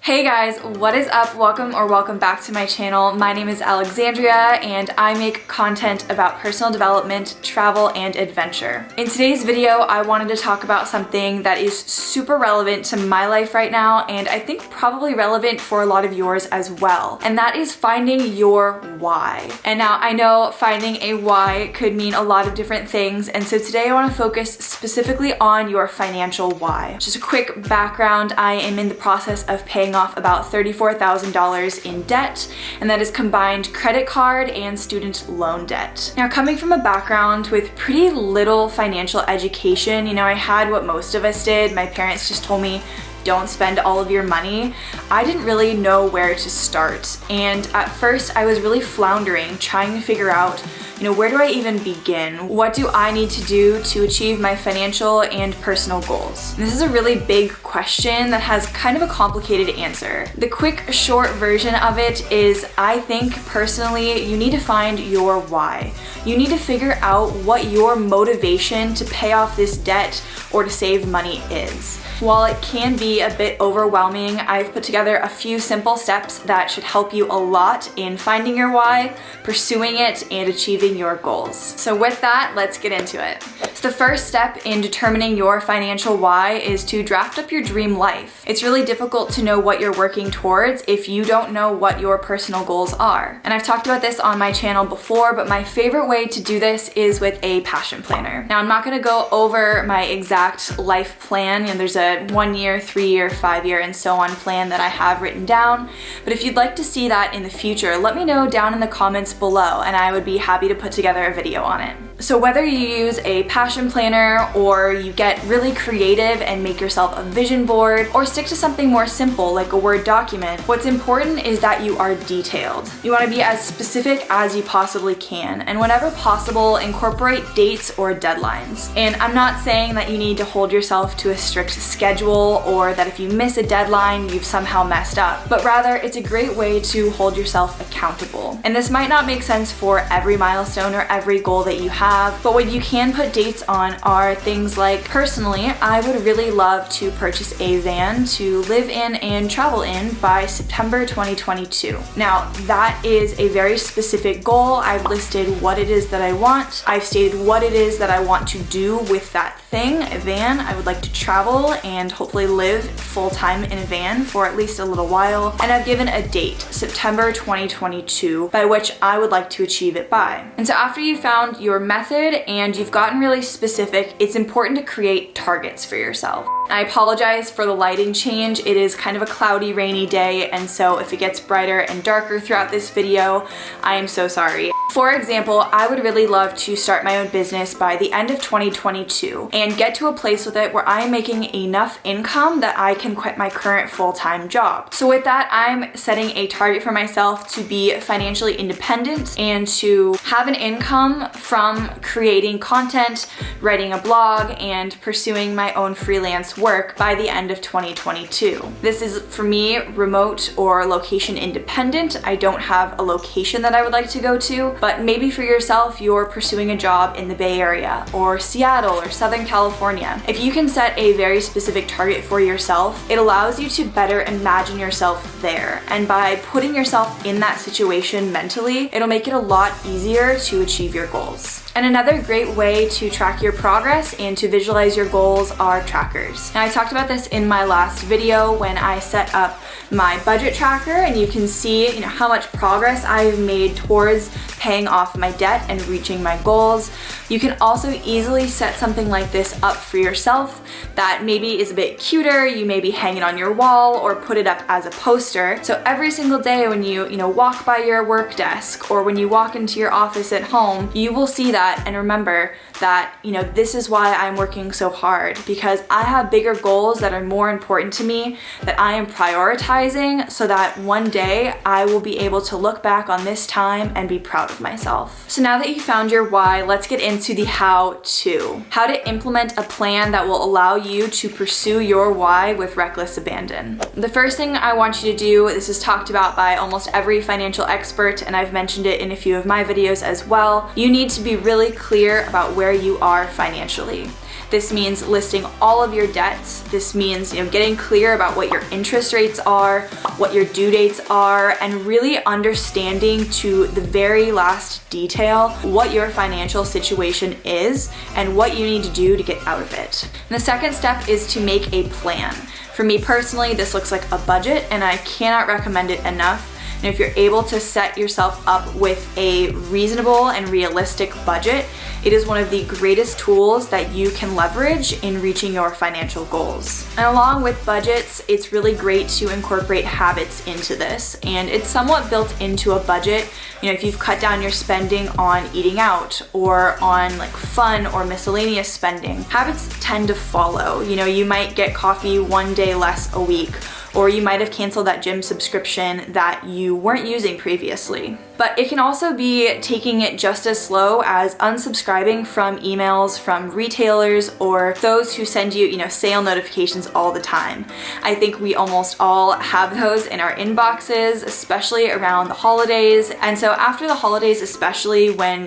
Hey guys, what is up? Welcome back to my channel. My name is Alexandria and I make content about personal development, travel, and adventure. In today's video, I wanted to talk about something that is super relevant to my life right now and I think probably relevant for a lot of yours as well. And that is finding your why. And now I know finding a why could mean a lot of different things, and so today I want to focus specifically on your financial why. Just a quick background, I am in the process of paying off about $34,000 in debt, and that is combined credit card and student loan debt. Now, coming from a background with pretty little financial education, I had what most of us did. My parents just told me, don't spend all of your money. I didn't really know where to start. And at first I was really floundering, trying to figure out, where do I even begin? What do I need to do to achieve my financial and personal goals? And this is a really big question that has kind of a complicated answer. The quick, short version of it is, I think personally, you need to find your why. You need to figure out what your motivation to pay off this debt or to save money is. While it can be a bit overwhelming, I've put together a few simple steps that should help you a lot in finding your why, pursuing it, and achieving your goals. So with that, let's get into it. So the first step in determining your financial why is to draft up your dream life. It's really difficult to know what you're working towards if you don't know what your personal goals are. And I've talked about this on my channel before, but my favorite way to do this is with a passion planner. Now, I'm not gonna go over my exact life plan, there's a 1 year, 3 year, 5 year, and so on plan that I have written down. But if you'd like to see that in the future, let me know down in the comments below and I would be happy to put together a video on it. So whether you use a passion planner or you get really creative and make yourself a vision board or stick to something more simple like a Word document, what's important is that you are detailed. You want to be as specific as you possibly can, and whenever possible, incorporate dates or deadlines. And I'm not saying that you need to hold yourself to a strict schedule or that if you miss a deadline, you've somehow messed up, but rather it's a great way to hold yourself accountable. And this might not make sense for every milestone or every goal that you have, but what you can put dates on are things like, personally, I would really love to purchase a van to live in and travel in by September 2022. Now, that is a very specific goal. I've listed what it is that I want. I've stated what it is that I want to do with that thing, a van. I would like to travel and hopefully live full-time in a van for at least a little while. And I've given a date, September 2022, by which I would like to achieve it by. And so after you found your method and you've gotten really specific, it's important to create targets for yourself. I apologize for the lighting change. It is kind of a cloudy, rainy day, and so if it gets brighter and darker throughout this video, I am so sorry. For example, I would really love to start my own business by the end of 2022 and get to a place with it where I'm making enough income that I can quit my current full-time job. So with that, I'm setting a target for myself to be financially independent and to have an income from creating content, writing a blog, and pursuing my own freelance work by the end of 2022. This is, for me, remote or location independent. I don't have a location that I would like to go to, but maybe for yourself, you're pursuing a job in the Bay Area or Seattle or Southern California. If you can set a very specific target for yourself, it allows you to better imagine yourself there. And by putting yourself in that situation mentally, it'll make it a lot easier to achieve your goals. And another great way to track your progress and to visualize your goals are trackers. Now, I talked about this in my last video when I set up my budget tracker, and you can see how much progress I've made towards paying off my debt and reaching my goals. You can also easily set something like this up for yourself that maybe is a bit cuter. You maybe hang it on your wall or put it up as a poster. So every single day when you walk by your work desk or when you walk into your office at home, you will see that and remember that, this is why I'm working so hard, because I have bigger goals that are more important to me that I am prioritizing so that one day I will be able to look back on this time and be proud of myself. So now that you found your why, let's get into the how to implement a plan that will allow you to pursue your why with reckless abandon. The first thing I want you to do, this is talked about by almost every financial expert, and I've mentioned it in a few of my videos as well, you need to be really clear about where you are financially. This means listing all of your debts. This means, getting clear about what your interest rates are, what your due dates are, and really understanding to the very last detail what your financial situation is and what you need to do to get out of it. And the second step is to make a plan. For me personally, this looks like a budget, and I cannot recommend it enough. And if you're able to set yourself up with a reasonable and realistic budget, it is one of the greatest tools that you can leverage in reaching your financial goals. And along with budgets, it's really great to incorporate habits into this. And it's somewhat built into a budget. If you've cut down your spending on eating out or on like fun or miscellaneous spending, habits tend to follow. You might get coffee one day less a week, or you might have canceled that gym subscription that you weren't using previously. But it can also be taking it just as slow as unsubscribing from emails from retailers or those who send you, sale notifications all the time. I think we almost all have those in our inboxes, especially around the holidays. And so after the holidays, especially when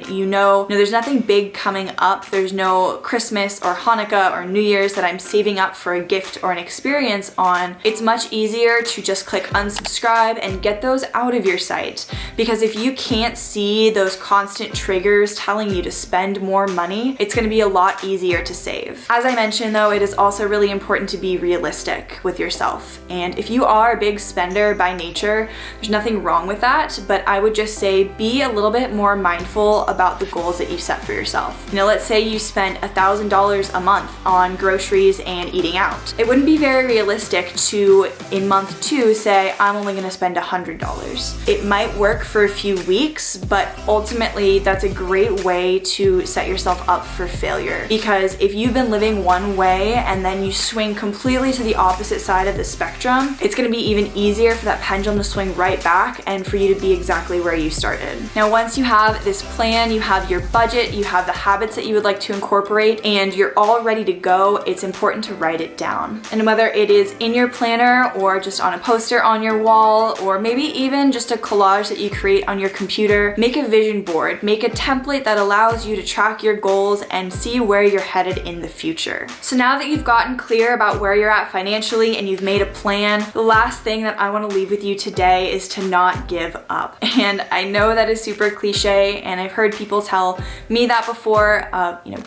there's nothing big coming up, there's no Christmas or Hanukkah or New Year's that I'm saving up for a gift or an experience on, it's much easier to just click unsubscribe and get those out of your sight. Because if you can't see those constant triggers telling you to spend more money, it's gonna be a lot easier to save. As I mentioned though, it is also really important to be realistic with yourself. And if you are a big spender by nature, there's nothing wrong with that, but I would just say be a little bit more mindful about the goals that you set for yourself. Let's say you spent $1,000 a month on groceries and eating out. It wouldn't be very realistic to, in month 2, say, I'm only gonna spend $100. It might work for a few weeks, but ultimately that's a great way to set yourself up for failure. Because if you've been living one way and then you swing completely to the opposite side of the spectrum, it's gonna be even easier for that pendulum to swing right back and for you to be exactly where you started. Now, once you have this plan, you have your budget, you have the habits that you would like to incorporate, and you're all ready to go, it's important to write it down. And whether it is in your planner or just on a poster on your wall, or maybe even just a collage that you create on your computer, make a vision board, make a template that allows you to track your goals and see where you're headed in the future. So now that you've gotten clear about where you're at financially and you've made a plan, the last thing that I want to leave with you today is to not give up. And I know that is super cliche, and I've heard people tell me that before,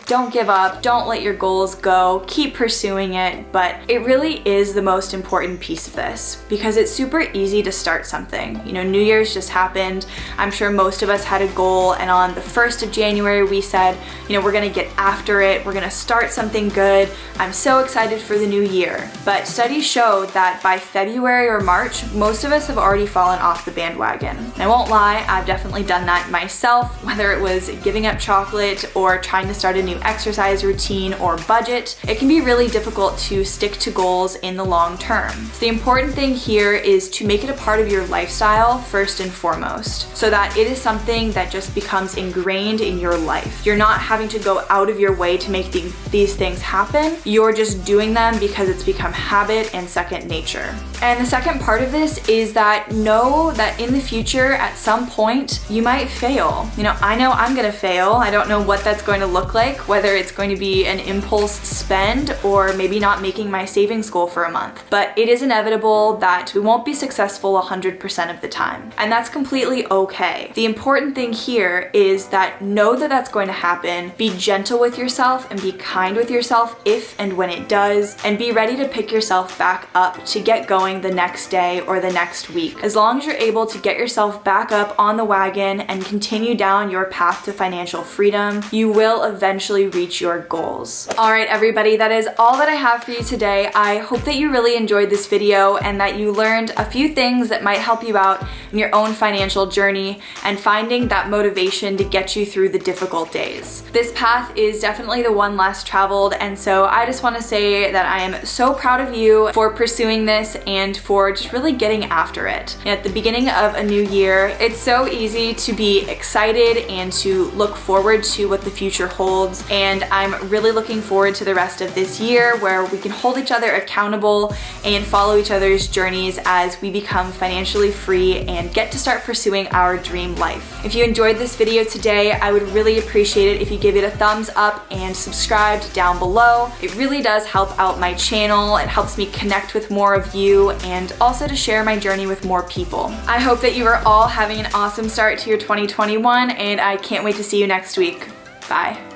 don't give up, don't let your goals go, keep pursuing it, but it really is the most important piece of this because it's super easy to start something. New Year's just happened. I'm sure most of us had a goal, and on the 1st of January we said, we're gonna get after it, we're gonna start something good. I'm so excited for the new year. But studies show that by February or March, most of us have already fallen off the bandwagon. And I won't lie, I've definitely done that myself, whether it was giving up chocolate or trying to start a new exercise routine or budget. It can be really difficult to stick to goals in the long term. So the important thing here is to make it a part of your lifestyle first and foremost, so that it is something that just becomes ingrained in your life. You're not having to go out of your way to make these things happen. You're just doing them because it's become habit and second nature. And the second part of this is that know that in the future, at some point, you might fail. I know I'm gonna fail. I don't know what that's going to look like, whether it's going to be an impulse spend or maybe not making my savings goal for a month. But it is inevitable that we won't be successful 100% of the time. And that's completely okay. The important thing here is that know that that's going to happen, be gentle with yourself and be kind with yourself if and when it does, and be ready to pick yourself back up to get going the next day or the next week. As long as you're able to get yourself back up on the wagon and continue down your path to financial freedom, you will eventually reach your goals. All right, everybody, that is all that I have for you today. I hope that you really enjoyed this video and that you learned a few things that might help you out in your own financial journey and finding that motivation to get you through the difficult days. This path is definitely the one less traveled, and so I just want to say that I am so proud of you for pursuing this and for just really getting after it. At the beginning of a new year, it's so easy to be excited and to look forward to what the future holds, and I'm really looking forward to the rest of this year where we can hold each other accountable and follow each other's journeys as we become financially free and get to start pursuing our dream life. If you enjoyed this video today, I would really appreciate it if you give it a thumbs up and subscribed down below. It really does help out my channel. It helps me connect with more of you and also to share my journey with more people. I hope that you are all having an awesome start to your 2021, and I can't wait to see you next week. Bye.